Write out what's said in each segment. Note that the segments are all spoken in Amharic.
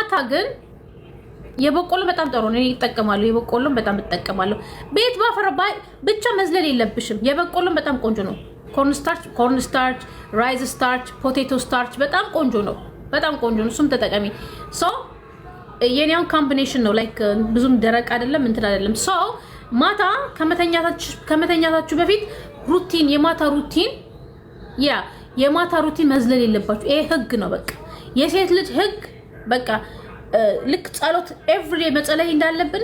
ማታ ግን የበቆሎ በጣም ጥሩ ነው ይጠቀማሉ የበቆሎም በጣም ይጠቀማሉ ቤት ባፈረባይ ብቻ መዝለል የለብሽም የበቆሎም በጣም ቆንጆ ነው ኮርን ስታርች ራይዝ ስታርች ፖቴቶ ስታርች በጣም ቆንጆ ነው እሱም ተጠቀሚ ሶ የኔውን ኮምቢኔሽን ነው ላይክ ብዙም ደረቅ አይደለም እንትን አይደለም ሶ ማታ ከመተኛታችሁ በፊት ሩቲን የማታ ሩቲን መዝለል የለባችሁ ይሄ ህግ ነው በቃ የሴት ልጅ ህግ በቃ ልክ ጸሎት ኤቭሪዴይ መጸለይ እንዳለብን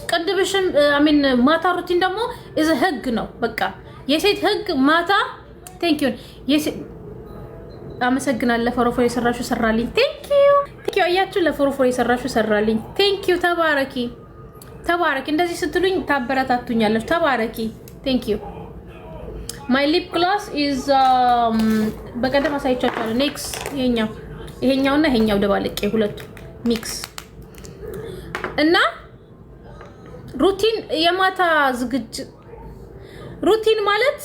ቅድብሽም አሚን ማታ ሩቲን ደግሞ እዚ ህግ ነው በቃ የሴት ህግ ማታ ቴንክ ዩ አመሰግናለሁ ለፎሮፎር የሰራሹ ሰራልኝ ቴንክ ዩ አያችሁ ለፎሮፎር የሰራሹ ሰራልኝ ቴንክ ዩ ተባረኪ እንደዚህ ስትሉኝ ታበረታቱኛለሽ ተባረኪ ቴንክ ዩ my lip gloss is በቀደም አሳይቻችኋለሁ ኔክስ ይሄኛውና ይሄኛው ደባለቄ ሁለቱ ሚክስ እና ሩቲን የማታ ዝግጅት ሩቲን ማለት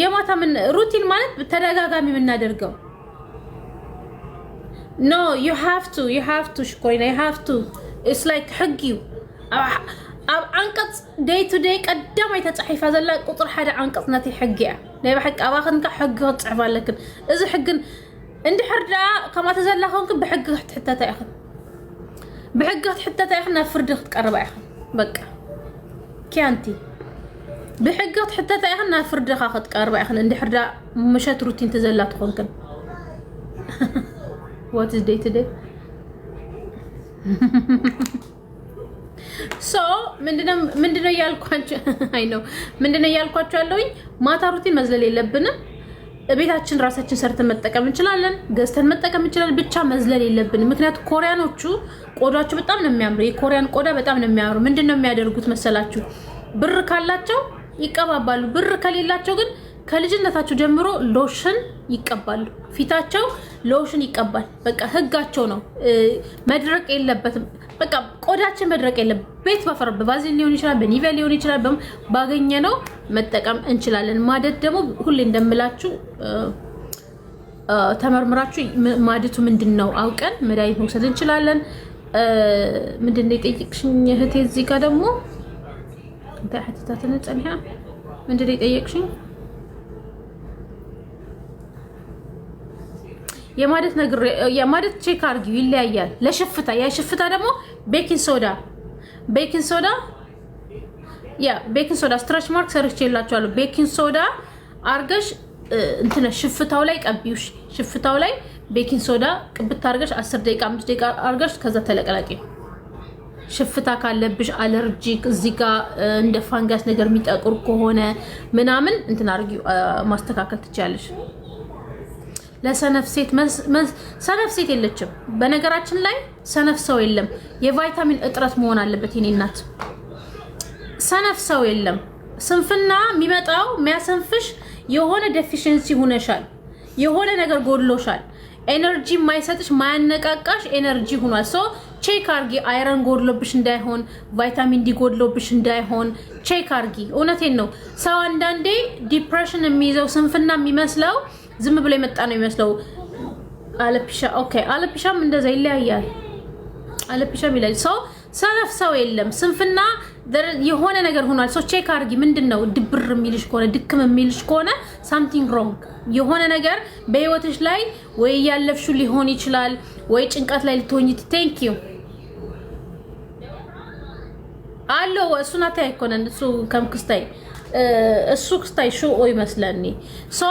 የማታ ምን ሩቲን ማለት ተደጋጋሚ የምናደርገው no you have to ሽኮይና you have to it's like ህጊው አንቀጽ day to day ቀደም አይተጻሒፋ ዘላ ቁጥር ሓደ አንቀጽ ናቲ ሕጊያ ናይ በሕቅ አባኽንካ ሕጊ ትጽሕፋለክን እዚ ሕግን እንዲ ሕርዳ ከማ ተዘላኹንክን ብሕጊ ክትሕተታ ኢኽን بحق تحتى تاخنا فرد تقرب اخ بقى كيانتي بحق تحتى تاخنا فرد خاخت قرب اخ اندي حردا مشات روتين تزلا تخونكن what is day to day so ምንድነው ያልኳችሁ አይ ነው ምንድነው ያልኳችሁ ያለውኝ ማታ ሩቲን መዝለል የለብንም ቤታችን ራሳችን ሰርተን መጠቀም እንችላለን ገዝተን መጠቀም እንችላለን ብቻ መዝለል የለብንም ምክንያቱም ኮሪያኖቹ ቆዳቸው በጣም ነው የሚያምረው የኮሪያን ቆዳ በጣም ነው የሚያምረው ምንድነው የሚያደርጉት መሰላችሁ ብር ካላቸው ይቀባባሉ ብር ከሌላቸው ግን ከልጅነታቸው ጀምሮ ሎሽን ይቀባሉ ፊታቸው ሎሽን ይቀባል በቃ ህጋቸው ነው መድረቅ የለበትም በቃ ቆዳችን መድረቅ የለበት ቤት ባፈረብ ባዚን ሊሆን ይችላል በኒቬል ሊሆን ይችላል ባገኘነው መጠቀም እንችላለን ማደት ደግሞ ሁሌ እንደምላችሁ ተመርምራችሁ ማደቱ ምንድነው አውቀን መድኃኒት መውሰድ እንችላለን ምንድነው የጠየቅሽኝ እህቴ እዚህ ጋር ደግሞ ታህተታተነ ጸንሃ ምንድነው የጠየቅሽኝ የማደት ነገር የማደት ቼክ አርጊው ይለያያል ለሽፍታ ያ ሽፍታ ደግሞ ቤኪንግ ሶዳ ስትሬች ማርክ ሰርቼላችኋለሁ ቤኪንግ ሶዳ አርገሽ እንትን ሽፍታው ላይ ቀቢውሽ ሽፍታው ላይ ቤኪንግ ሶዳ ቅብት አርገሽ 10 ደቂቃ 5 ደቂቃ አርገሽ ከዛ ተለቀላቂ ሽፍታ ካለብሽ አለርጂክ እዚህ ጋር እንደ ፋንጋስ ነገር የሚጠቁር ከሆነ ምናምን እንትን አርጊው ማስተካከል ትችያለሽ ለሰነፍ ሴት የለችም በነገራችን ላይ ሰነፍ ሰው የለም የቫይታሚን እጥረት መሆን አለበት የኔ እናት ሰነፍ ሰው የለም ስንፍና የሚመጣው የሚያሰንፍሽ የሆነ ዴፊሺየንሲ ሆነሻል የሆነ ነገር ጎድሎሻል ኤነርጂ ማይሰጥሽ ማያነቃቃሽ ኤነርጂ ሆኗል ሶ ቼክ አርጊ አይረን ጎድሎብሽ እንዳይሆን ቫይታሚን ዲ ጎድሎብሽ እንዳይሆን ቼክ አርጊ እውነቴን ነው ሰው አንዳንዴ ዲፕሬሽን የሚይዘው ስንፍና የሚመስለው ዝም ብሎ የመጣ ነው የሚመስለው አለፒሻ ኦኬ አለፒሻም እንደዛ ይለያያል አለፒሻም ይላል ሰነፍ ሰው የለም ስንፍና የሆነ ነገር ሆኗል ሶ ቼክ አርጊ ምንድነው ድብር የሚልሽ ከሆነ ድክም የሚልሽ ከሆነ something wrong የሆነ ነገር በህይወትሽ ላይ ወይ ያለፍሹ ሊሆን ይችላል ወይ ጭንቀት ላይ ልትሆኚ ቴንክ ዩ አሎ እሱና ታይኮነን እሱ ከምክስታይ እሱ ክስታይ ሾ ይመስላልኒ ሶ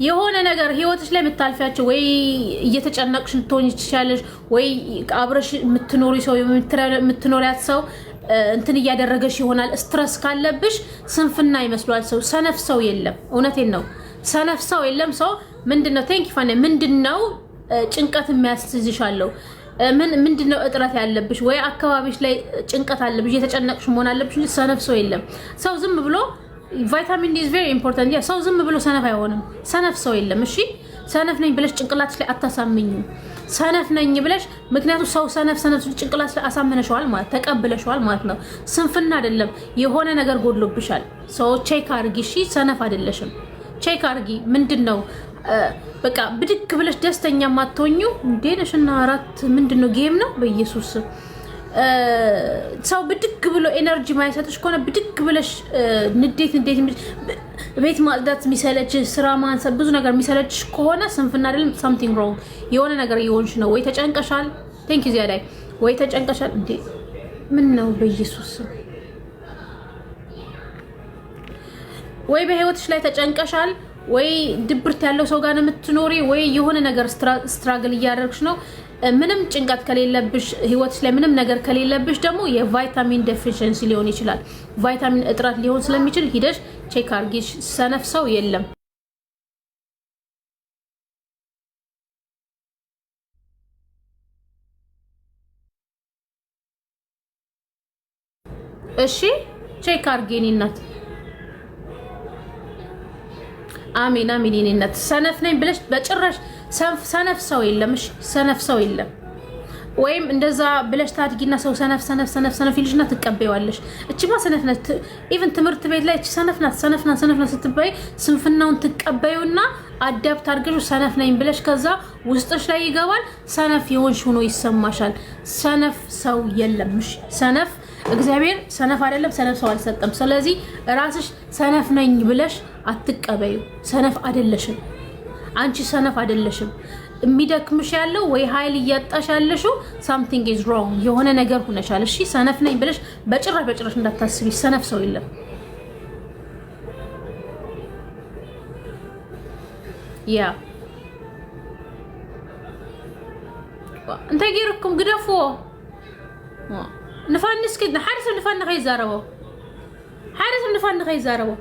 የሆነ ነገር ህይወትሽ ላይ መታልፊያቸው ወይ እየተጨነቅሽ ልትሆኚ ትችያለሽ ወይ አብረሽ የምትኖሪ ሰው የምትኖሪያት ሰው እንትን እያደረገሽ ይሆናል ስትረስ ካለብሽ ስንፍና ይመስላል ሰው ሰነፍ ሰው የለም እውነቴን ነው ሰነፍ ሰው የለም ሰው ምንድነው ቴንክ ዩ ፋኔ ምንድነው ጭንቀት የሚያስይዝሻለው ምንድነው እጥረት ያለብሽ ወይ አካባቢሽ ላይ ጭንቀት አለብሽ እየተጨነቅሽ መሆን አለብሽ ሰነፍ ሰው የለም ሰው ዝም ብሎ ቫይታሚን ዲ is very important ያ ሰው ዝም ብሎ ሰነፍ አይሆንም ሰነፍ ሰው የለም እሺ ሰነፍ ነኝ ብለሽ ጭንቅላትሽ ላይ አታሳምኙ ሰነፍ ነኝ ብለሽ ምክንያቱም ሰው ሰነፍ ጭንቅላት ላይ አሳመነሽዋል ማለት ተቀበለሽዋል ማለት ነው ስንፍና አይደለም የሆነ ነገር ጎድሎብሻል ሰው ቼክ አርጊ እሺ ሰነፍ አይደለሽም ቼክ አርጊ ምንድነው በቃ ብድግ ብለሽ ደስተኛ ማትሆኙ እንዴ ነሽና አራት ምንድነው ጌም ነው በኢየሱስ ሰው ብድግ ብሎ ኤነርጂ ማይሰጥሽ ከሆነ ብድግ ብለሽ ንዴት ቤት ማጽዳት የሚሰለች ስራ ማንሳት ብዙ ነገር የሚሰለችሽ ከሆነ ስንፍና አይደለም something wrong የሆነ ነገር እየሆንሽ ነው ወይ ተጨንቀሻል ቴንክ ዩ ዚያዳይ ወይ ተጨንቀሻል እንዴ ምን ነው በኢየሱስ ወይ በህይወትሽ ላይ ተጨንቀሻል ወይ ድብርት ያለው ሰው ጋር ነው የምትኖሪ ወይ የሆነ ነገር ስትራግል እያደረግሽ ነው ምንም ጭንቀት ከሌለብሽ ህይወትሽ ላይ ምንም ነገር ከሌለብሽ ደግሞ የቫይታሚን ዴፊሺየንሲ ሊሆን ይችላል ቫይታሚን እጥረት ሊሆን ስለሚችል ሂደሽ ቼክ አርጊሽ ሰነፍ ሰው የለም እሺ ቼክ አርጊኒ እናት አሜን አሜን እናት ሰነፍ ነኝ ብለሽ በጭራሽ ሰነፍ ሰው የለም እሺ ሰነፍ ሰው የለም ወይም እንደዛ ብለሽ ታድጊና ሰው ሰነፍ ይልሽና ትቀበይዋለሽ እቺማ ሰነፍ ናት ኢቭን ትምህርት ቤት ላይ እቺ ሰነፍ ናት ስትባይ ስንፍናውን ትቀበዩና አዳፕት አድርገሽ ሰነፍ ነኝ ብለሽ ከዛ ውስጥሽ ላይ ይገባል ሰነፍ የሆንሽ ሆኖ ይሰማሻል ሰነፍ ሰው የለም እሺ ሰነፍ እግዚአብሔር ሰነፍ አይደለም ሰነፍ ሰው አልሰጠም ስለዚህ ራስሽ ሰነፍ ነኝ ብለሽ አትቀበዩ ሰነፍ አይደለሽም አንቺ ሰነፍ አይደለሽም የሚደክምሽ ያለው ወይ ኃይል እያጣሽ ያለሽው something is wrong የሆነ ነገር ሆነሻል እሺ ሰነፍ ነኝ ብለሽ በጭራሽ እንዳታስቢ ሰነፍ ሰው የለም ያ انت غيركم قدفو نفانس كده حارس نفان خيزارو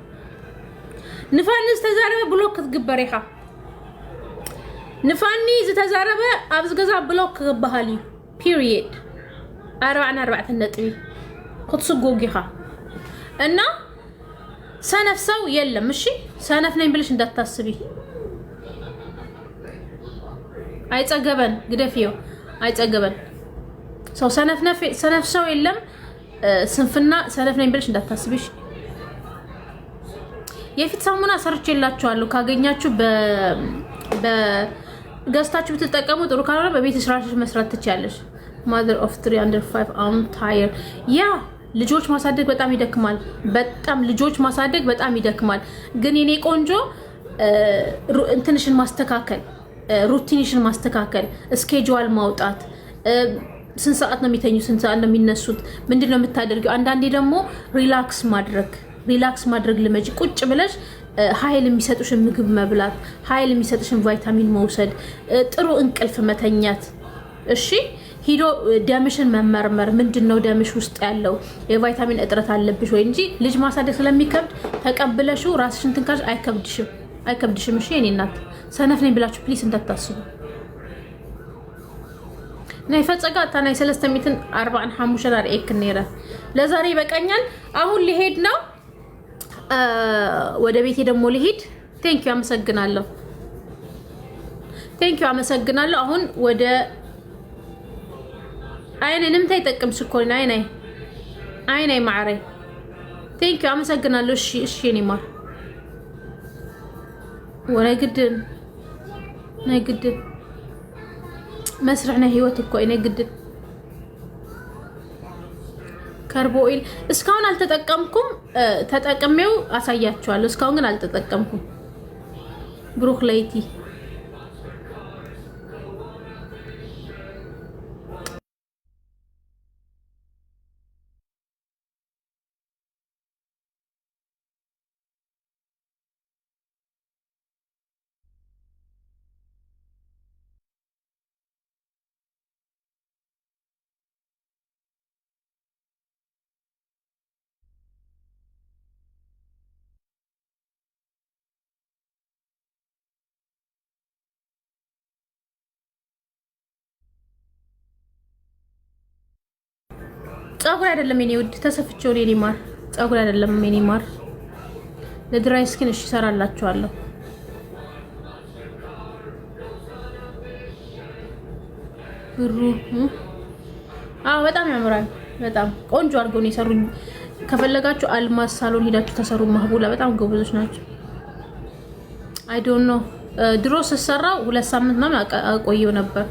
نفانس تزاربه بلوك تقبريها نفاني إذا تزاربه أبز جزا بلوك بهالي period 4 النتبي خد سقوقيها إنه سنف سو يلا مشي سنف نين بلش ندات تسبي عايز أجبن قد فيه عايز أجبن سو سنف سو يلا سنفنا سنف نين بلش ندات تسبيش የፊት ሳሙና ሰርቼላችኋለሁ ካገኛችሁ ገዝታችሁ ብትጠቀሙ ጥሩ ካልሆነ በቤት ስራሽ መስራት ትችያለሽ mother of 305 I'm tired ያ ልጆች ማሳደግ በጣም ይደክማል ግን የኔ ቆንጆ እንትንሽን ማስተካከል ሩቲንሽን ማስተካከል ስኬጁል ማውጣት ስንት ሰዓት ነው የሚተኙ ስንት ሰዓት ነው የሚነሱት ምንድነው የምታደርጊው አንዳንዴ ደግሞ ሪላክስ ማድረግ ልመጂ ቁጭ ብለሽ ኃይል የሚሰጡሽን ምግብ መብላት ኃይል የሚሰጡሽን ቫይታሚን መውሰድ ጥሩ እንቅልፍ መተኛት እሺ ሂዶ ደምሽን መመርመር ምንድነው ደምሽ ውስጥ ያለው የቫይታሚን እጥረት አለብሽ ወይ እንጂ ልጅ ማሳደግ ስለሚከብድ ተቀብለሽው ራስሽን ትንካሽ አይከብድሽም እሺ የኔ እናት ሰነፍ ነኝ ብላችሁ ፕሊስ እንዳታስቡ ናይ ፈጸጋ ታናይ 345 አርኤክ ነራ ለዛሬ በቀኛል አሁን ሊሄድ ነው ወደ ቤቴ ደግሞ ልሂድ ቴንክ ዩ አመሰግናለሁ አሁን ወደ አይኔንም ተይጠቅምሽ እኮ አይኔ ማዕሬ ቴንክ ዩ አመሰግናለሁ እሺ እኔ ማር ወላ ግድን ናይ ግድን መስርዕና ህይወት እኮ እኔ ግድን ካርቦኦይል እስካሁን አልተጠቀምኩም ተጠቅሜው አሳያችኋለሁ እስካሁን ግን አልተጠቀምኩም ብሩክ ላይቲ ጸጉር አይደለም የኔ ውድ ተሰፍቼው የኔ ማር ጸጉር አይደለም የኔ ማር ለድራይ ስኪን እሺ ሰራላችኋለሁ ብሩ በጣም ያምራል በጣም ቆንጆ አድርገው ነው የሰሩኝ ከፈለጋችሁ አልማዝ ሳሎን ሄዳችሁ ተሰሩ ማህቡላ በጣም ጎበዞች ናቸው I don't know ድሮ ስሰራው 2 ሳምንት ምናምን አቆየው ነበር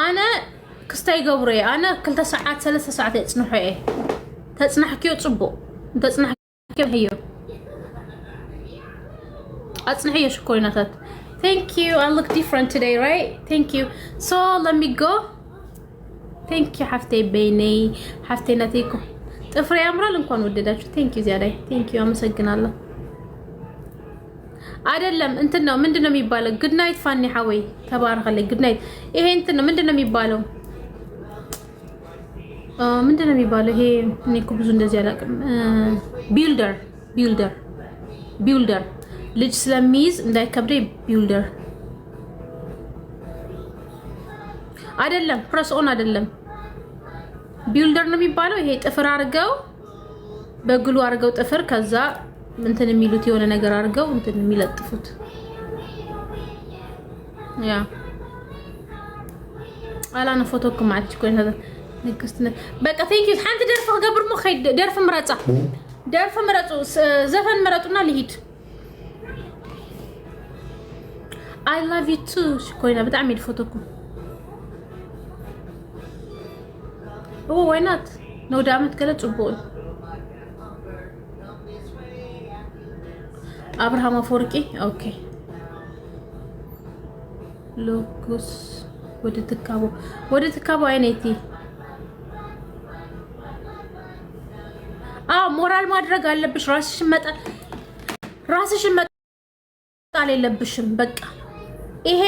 انا كستاي قبري انا كل 2 ساعات 3 ساعات تصنحوا ايه تصنحكيو صبو تصنحكيو هيو اتصنحيه شكويناتات thank you I look different today right thank you so let me go thank you حفتي بيني حفتي نتيكو ጥፍሬ ያምራል እንኳን ወደዳችሁ thank you ዚያዳይ thank you አመሰግናለሁ አይደለም እንትን ነው ምንድነው የሚባለው good night ፋኒ ሐወይ ተባረከልኝ good night ይሄ እንትን ነው ምንድነው የሚባለው ምንድነው የሚባለው ይሄ እኔ እኮ ብዙ እንደዚህ አላውቅም ቢልደር ልጅ ስለሚይዝ እንዳይከብደኝ ቢልደር አይደለም ፕረስ ኦን አይደለም ቢልደር ነው የሚባለው ይሄ ጥፍር አርገው በግሉ አርገው ጥፍር ከዛ እንትን የሚሉት የሆነ ነገር አርገው እንትን የሚለጥፉት ያ አላና ፎቶክ ማች ኮይና ንግስትና በቃ ቴንክ ዩ አንተ ደርፈ ገብር ሞ ኸይድ ደርፈ ምረጡ ዘፈን ምረጡና ልሂድ I love you too ኮይና በጣም ይድ ፎቶክ why not ነው ዳመት ገለጽቦኝ አብርሃም አፈወርቂ ኦኬ ሎኩስ ወደ ተካቦ አይነቲ ሞራል ማድረግ አለብሽ ራስሽን መጣል የለብሽም በቃ ይሄ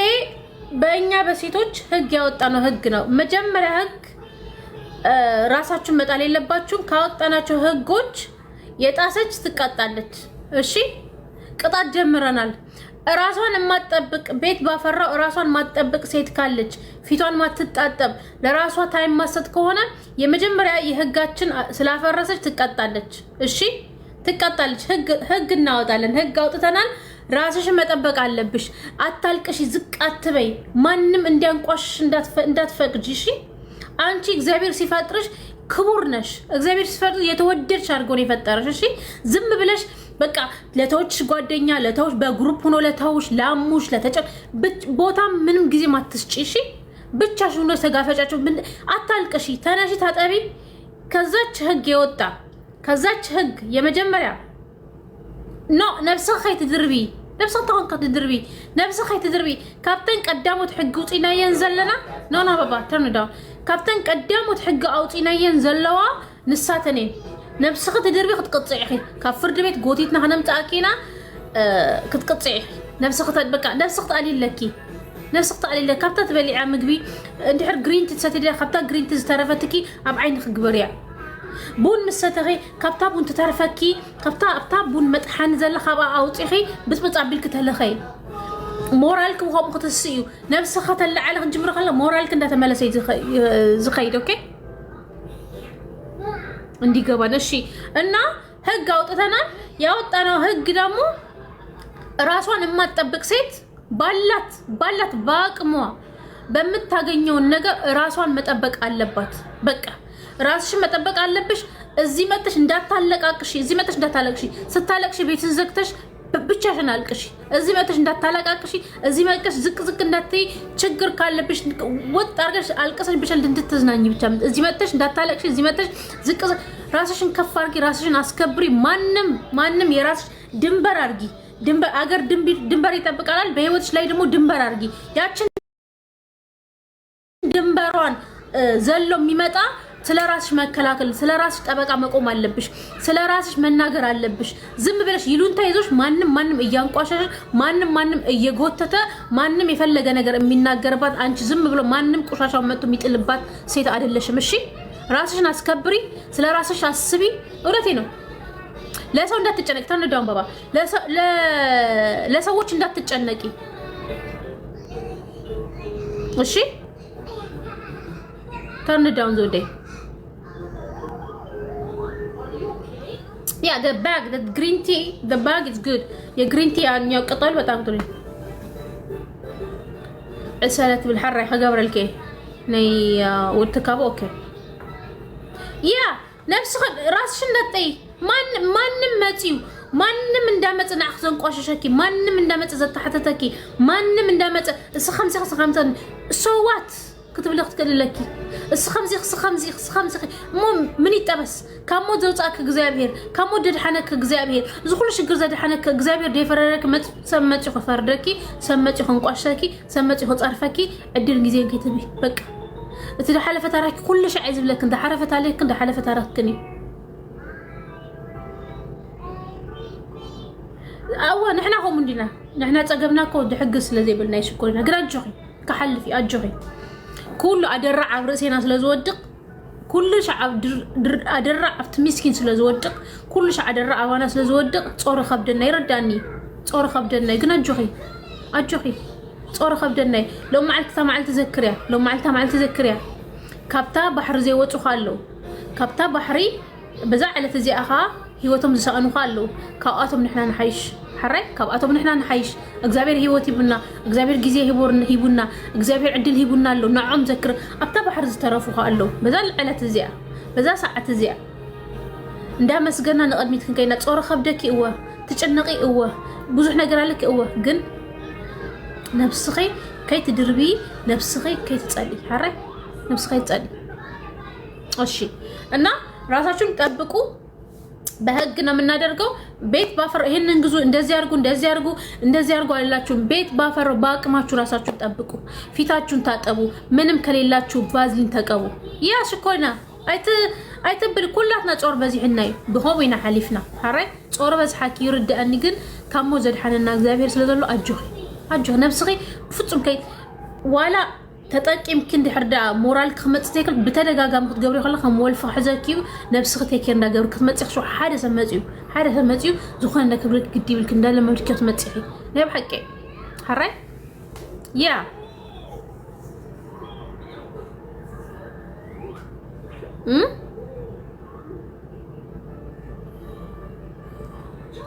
በእኛ በሴቶች ህግ ያወጣነው ህግ ነው መጀመሪያ ህግ ራሳችሁን መጣል የለባችሁም ካወጣናቸው ህጎች የጣሰች ትቀጣለች እሺ ቅጣት ጀምረናል ራሷን ማጥጠብቅ ቤት ባፈራው ራሷን ማጥጠብቅ ሴት ካለች ፊቷን ማትጣጠብ ለራሷ ታይም ማሰጥ ከሆነ የመጀመሪያ የህጋችን ስላፈረሰች ትቀጣለች እሺ ትቀጣለች ህግ እናወጣለን ህግ አውጥተናል ራስሽን መጠበቅ አለብሽ አታልቅሽ ዝቅ አትበይ ማንንም እንዲያንቋሽሽ እንዳትፈቅጂ እሺ አንቺ እግዚአብሔር ሲፈጥርሽ ክቡር ነሽ እግዚአብሔር ሲፈጥር የተወደድሽ አድርጎ ነው የፈጠረሽ እሺ ዝም ብለሽ በቃ ለተውሽ ጓደኛ ለተውሽ በግሩፕ ሆኖ ለተውሽ ላሙሽ ቦታ ምንም ጊዜ ማትስጪ እሺ ብቻሽ ሆኖ ተጋፈጫቸው አታልቅሽ ተነሺ ታጠቢ ከዛች ህግ የወጣ ከዛች ህግ የመጀመሪያ ነፍስህ ትድርቢ ነፍስህ ተንቀት ትድርቢ ነፍስህ ትድርቢ ካፕተን ቀዳሞት ህግ ውጪና የንዘለና ኖ ባባ ተርንዳው ካፕተን ቀዳሞት ህግ አውጪና የንዘለዋ ንሳተኔ نفسك تدربي تقطعي كفرد بيت قوتيتنا هنمتاكينا كتقطعي نفسك تبقى نفسك تقلي لكي نفسك تقلي لك كابتا تبلي عمقبي انت حر جرين تساتي خبتا جرين تسترفتكي اب عينك قبريع بون مستغي كابتا بون تتعرفكي كابتا بون مطحن زل خبا اوطيخي بس بتصابيلك تلخي مورالك وهم قتسيو نفسك تلع على جمر خلا مورالك انت تملسي زخيد اوكي እንዲገባን እሺ እና ህግ አውጥተናል ያወጣነው ህግ ደግሞ ራሷን የማትጠብቅ ሴት ባላት ባቅሟ በመታገኘው ነገር ራሷን መጠበቅ አለባት በቃ ራስሽን መጠበቅ አለብሽ እዚህ መጥተሽ እንዳታለቃቅሽ እዚህ መጥተሽ እንዳታለቅሽ ስታለቅሽ ቤትን ዘግተሽ ብቻሽን አልቅሽ እዚህ መጥተሽ እንዳታለቃቅሽ እዚህ መጥተሽ ዝቅ እንዳትይ ችግር ካለብሽ ወጥ አርገሽ አልቅሰሽ ብቻ እንድትዝናኝ ብቻ እዚህ መጥተሽ እንዳታለቅሽ እዚህ መጥተሽ ዝቅ ራስሽን ከፍ አርጊ ራስሽን አስከብሪ ማንንም የራስሽ ድንበር አርጊ ድንበር አገር ድንበር ይጠብቃል በህይወትሽ ላይ ደግሞ ድንበር አርጊ ያችን ድንበሯን ዘሎ የሚመጣ ስለራስሽ መከላከል ስለራስሽ ጠበቃ መቆም አለብሽ ስለራስሽ መናገር አለብሽ ዝም ብለሽ ይሉንታ ይዞሽ ማንንም እያንቋሸሽ ማንንም እየጎተተ ማንንም የፈለገ ነገር የሚናገርባት አንቺ ዝም ብሎ ማንንም ቆሻሻው መጥቶ የሚጥልባት ሴት አይደለሽም እሺ ራስሽን አስከብሪ ስለራስሽ አስቢ እውነቴ ነው ለሰው እንዳትጨነቂ ተነዳውን ባባ ለሰዎች እንዳትጨነቂ እሺ turn it down Zode. Yeah, the bag, the green tea, the bag is good. Your green tea and your قطال بتاعتوني. السلة بالحرة حجابر الكي. ني وتكابو اوكي يا نفس راسش نطي ما نمتيو ማንም እንዳመጽ ናخزን ቆሸሸኪ ማንም እንዳመጽ ዘተሐተተኪ ማንም እንዳመጽ እስኸምዚ ሶዋት ክትብልኽ ትከለለኪ እስኸምዚ ምን ይጠበስ ካሞ ዘውጻክ እግዚአብሔር ካሞ ደድሐነክ እግዚአብሔር ዝኹሉ ሽግር ዘድሐነክ እግዚአብሔር ደፈረረክ ሰመጭ ፈርደኪ ሰመጭ ኾንቋሸኪ ሰመጭ ኾጻርፈኪ እድል ጊዜን ከትቢ በቃ እቲ ደሐለፈ ታሪክ ኩሉ ሸይ ዝብለክ እንደ ሐረፈ ታሪክ እንደ ሐለፈ ታሪክኒ أوه نحنا هم مندينا نحنا تجمعنا كود حجز لذي بالناس كلنا قرأجوي كحلفي أجوي كل أدرع عبرسينا سلزودق كل شعب أدرع عفت مسكين سلزودق كل شعب أدرع وانا سلزودق صار خبدنا يرداني صار خبدنا قرأجوي أجوي صار خبدنا لو معلت تذكريا لو معلت تذكريا كابتا بحر زي وتخلو كابتا بحري بزعلة زي أخا هيوتهم زسانو خالو كاواتهم نحنا نحيش حرك كاواتهم نحنا نحيش اغزابير هيوت يبنا اغزابير غزي هيبونا اغزابير عدل هيبونا له نعم ذكر ابتا بحر زترفو خالو بزال علة زيا بزا ساعه زيا እንዳ መስገና ንቀድሚት ክንከይና ጾር ከብደኪ እወ ትጨነቂ እወ ብዙሕ ነገር አለክ እወ ግን ነፍስኺ ከይትድርቢ ነፍስኺ ከይትጸሊ حرك ነፍስኺ ትጸሊ እሺ እና ራሳችሁን ጠብቁ በህግ ነው የምናደርገው ቤት ባፈር ይሄንን ግዙ እንደዚህ አርጉ አላችሁ ቤት ባፈር ባቅማችሁ ራሳችሁን ጠብቁ ፊታችሁን ታጠቡ ምንም ከሌላችሁ ባዝሊን ተቀቡ ያ ሽኮና አይተብል ኩላትና ጾር በዚህናይ በሆብና ሐሊፍና حرك ጾር በዝሐኪ ይርዳኒ ግን ካሞ ዘድሐነና እግዚአብሔር ስለዘሎ አጆህ ነፍስኺ ፍጹም ከይ ዋላ تطقيم كند حردا مورال خمص تيكل بتدغاغام ክትገብሪ خلا ከም ወልፍ حزكيو نفسك تيكر እንዳገሩ ክትመጽሕ ሹ ሓደ ሰመጽዩ ዝኾነ ክብርት ግዲብል ክንዳለ መድከት መጽሒ ናይ በሐቀ حري يا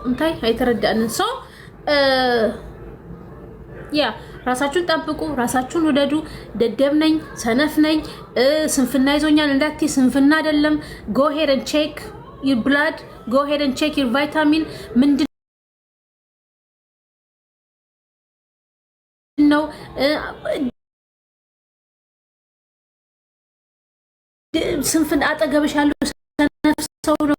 እንታይ አይተረዳን ሰው ያ ራሳችሁን ጠብቁ ራሳችሁን ወደዱ ደደብ ነኝ ሰነፍ ነኝ ስንፍና ይዞኛል እንዳትይ ስንፍና አይደለም go ahead and check your blood go ahead and check your vitamin ምንድነው ስንፍና አጠገብሽ ያለው ሰነፍ ሰው ነው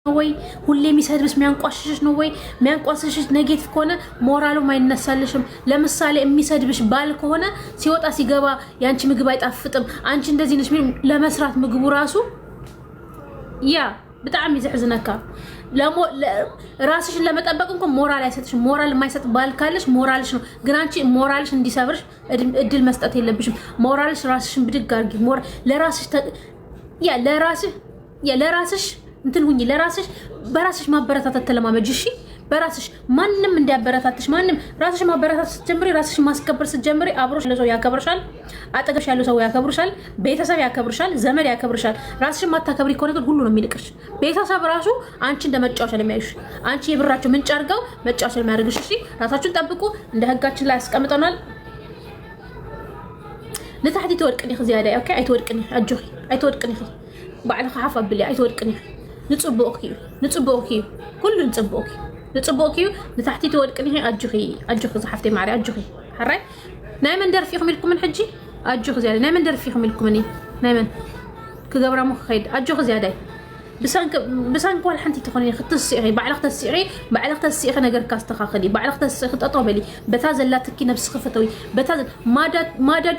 ወይ ሁሌ የሚሰድብሽ የሚያንቋሽሽ ነው ወይ የሚያንቋሽሽ ኔጌቲቭ ከሆነ ሞራሉ ማይነሳልሽም ለምሳሌ የሚሰድብሽ ባል ከሆነ ሲወጣ ሲገባ ያንቺ ምግብ አይጣፍጥም አንቺ እንደዚህ ነሽ ለመስራት ምግቡ ራሱ ያ በጣም ይዘሕዝነካ ራስሽን ለመጠበቅ እንኳን ሞራል አይሰጥሽ ሞራል የማይሰጥ ባል ካለሽ ሞራልሽ ነው ግን አንቺ ሞራልሽ እንዲሰብርሽ እድል መስጠት የለብሽም ሞራልሽ ራስሽን ብድግ አድርጊ ለራስሽ ለራስሽ እንትን ሁኚ ለራስሽ በራስሽ ማበረታታት ተለማመጂ እሺ በራስሽ ማንንም እንዲያበረታትሽ ማንንም ራስሽ ማበረታታት ስትጀምሪ ራስሽ ማስከበር ስትጀምሪ አብሮሽ ለሰው ያከብርሻል አጠገብሽ ያለው ሰው ያከብርሻል ቤተሰብ ያከብርሻል ዘመድ ያከብርሻል ራስሽ ማታከብሪ ከሆነ ግን ሁሉ ነው የሚልቅሽ ቤተሰብ ራሱ አንቺ እንደመጫወቻ ለሚያዩሽ አንቺ የብራቸው ምንጭ አድርገው መጫወቻ ለሚያደርግሽ እሺ ራሳችሁን ጠብቁ እንደ ህጋችን ላይ አስቀምጠናል ለታህዲ ተወድቅኒ ዚያዳ ኦኬ አይተወድቅኒ አጆኺ አይተወድቅኒ ባዕልኻ ሓፍ አብሊ አይተወድቅኒ نصبوكي كل نصبوكي لتحتي تودقني اجخي صحفتي معري اجخي حري نايمن در فيكم لكم من حجي اجخ زياده نايمن در فيكم لكم ني نايمن كغبره مخ خيد اجخ زياده بسانك ولا حنتي تخوني ختصيري بعلق تسيري ነገር ካስተኻኸሊ بعلق تسيري تطوبلي بتازلاتك نفس خفتوي بتازل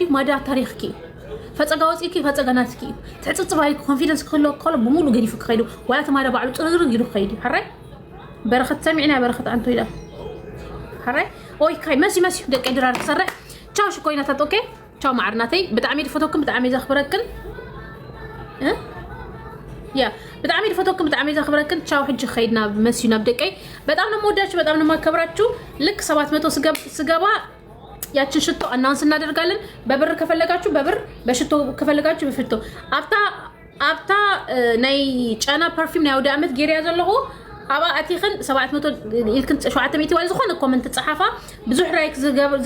مادا تاريخك فصغاوصيكي فصغناتكي تعصصباي كونفيدنس كله بمولو غريف كخيدو ولا تماره بعلو طرر يرو خيدي حري برخت سمعنا برخت انتو يلا حري اوي كاي مسي دق ادرار تسرح تشاو شكوينا تات اوكي تشاو معرناتي بتعميد فوتوكم بتعميد اخبركن يا بتعميد فوتوكم بتعميد اخبركن تشاو حج خيدنا بمسينا بدقي በጣም ነው ወዳችሁ በጣም ነው ማከብራችሁ ልክ 700 ስገባ ያችን ሽቶ አናውንስ እናደርጋለን በብር ከፈለጋችሁ በብር በሽቶ ከፈለጋችሁ በሽቶ አፍታ ናይ ጫና ፐርፊም ነው ወደ አመት ጌሪያ ዘለሁ ابا اتيخن 700 يلكن 700 واي زخون كومنت تصحفا بزح رايك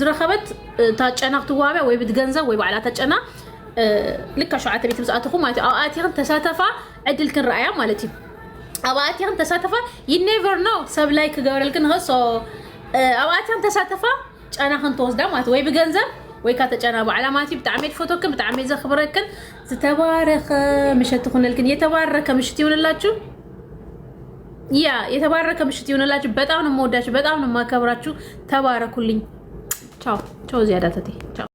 زرخبت تاጨናቅ ትዋበ ወይ ብትገንዘብ ወይ ባዕላ ተጨና ልካ 700 ብዛአትኩም ማለት ابا اتيخن ተሳተፋ ዕድልክን ራእያ ማለት እዩ ابا اتيخن ተሳተፋ you never know ሰብ ላይ ክገብረልክን ኸሶ ابا اتيخن ተሳተፋ ጨናኽን ተወስዳ ማለት ወይ ብገንዘብ ወይ ካተጨና ባዕላማቲ ብጣዕሜት ፎቶክን ብጣዕሜት ዘኽብረክን ዝተባረኸ ምሽት ኹነልክን የተባረከ ምሽት ይሁንላችሁ ያ የተባረከ ምሽት ይሁንላችሁ በጣም ነው የምወዳችሁ በጣም ነው የማከብራችሁ ተባረኩልኝ ቻው ቻው ዚያዳተቴ ቻው